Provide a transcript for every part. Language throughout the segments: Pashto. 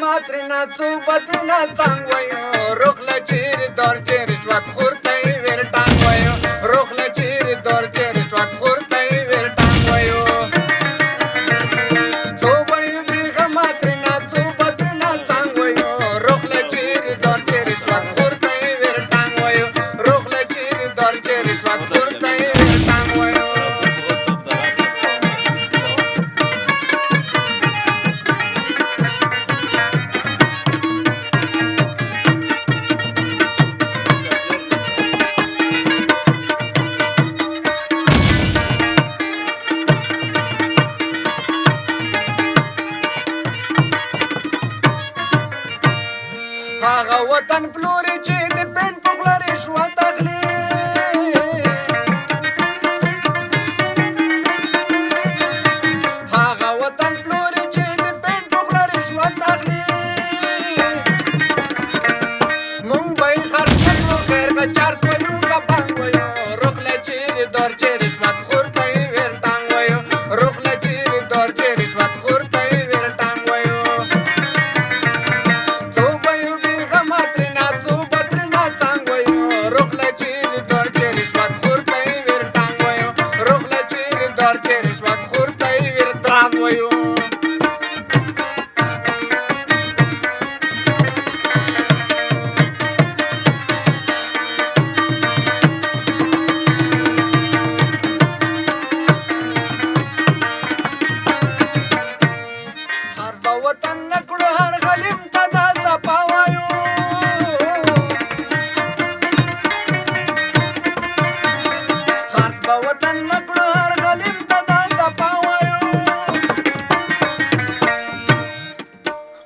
ماترنا څو بدنا څنګ وایو روخله چیرې دور چې رشوت خور ته یې ویر ټانګ وایو روخله چیرې دور چې رشوت خور ته یې ویر ټانګ وایو څو وایو بیغه ماترنا څو بدنا څنګ وایو روخله چیرې دور چې رشوت خور ته یې ویر ټانګ وایو روخله چیرې دور چې رشوت خور ته یې ویر ټانګ وایو هغه وطن پلوري چې د پین په خوله رشوت اخلي هغه وطن پلوري چې د پین په خوله رشوت اخلي مونږ به یې خرڅ نه کړو خیر که 400 یو که بانک وایو روخله چیرې دور چې رشوت خور ته یې ویر ټانګ وایو روخله چیرې دور چې رشوت خور ته یې ویر ټانګ وایو وطن نکړو هر غلیم ته دا صفا وایو خرڅ به وطن نکړو هر غلیم ته دا صفا وایو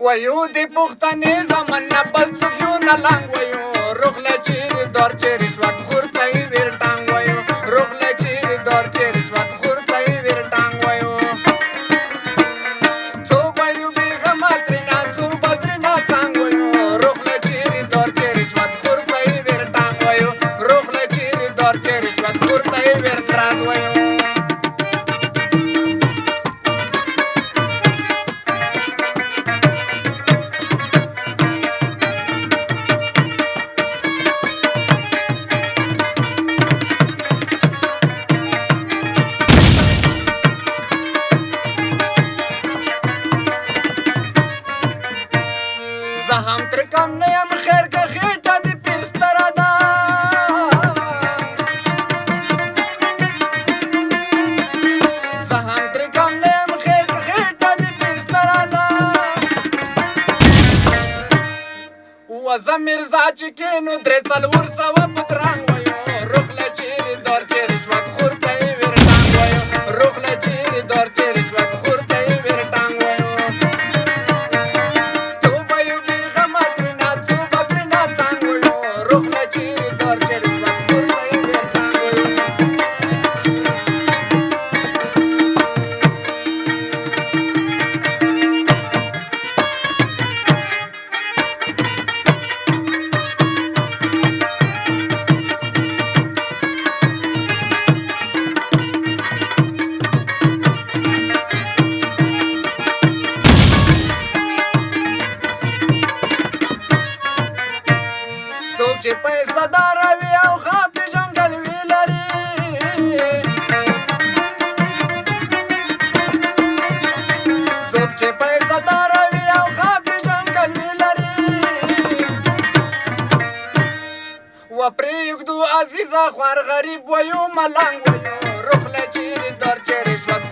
وایو د پښتنې زمن نه بل څوک یو نه لنګ وایو روخله چیرې دور چې رشوت خور ته یې ویر ټانګ وایو روخله چیرې دور چې رشوت خور ته یې ویر ټانګ وایو زه هم ترې کم نه یم خیر که خېټه د پیر ستره ده زه هم ترې کم نه یم خیر که خېټه د پیر ستره ده وزه میرزا چې کېنو 300 بوترانګ وایو روخله چیرې دور چې رشوت خور ته یې ویر ټانګ وایو روخله چیرې دور چې رشوت خور ته یې ویر ټانګ وایو څوک چې پیسه دار وي او ښه پېژندګلوي لري څوک چې پیسه دار وي او ښه پېژندګلوي لري وپرېږدو عزیزه خوار غریب وایو ملنګ وایو روخله چیرې دور چې رشوت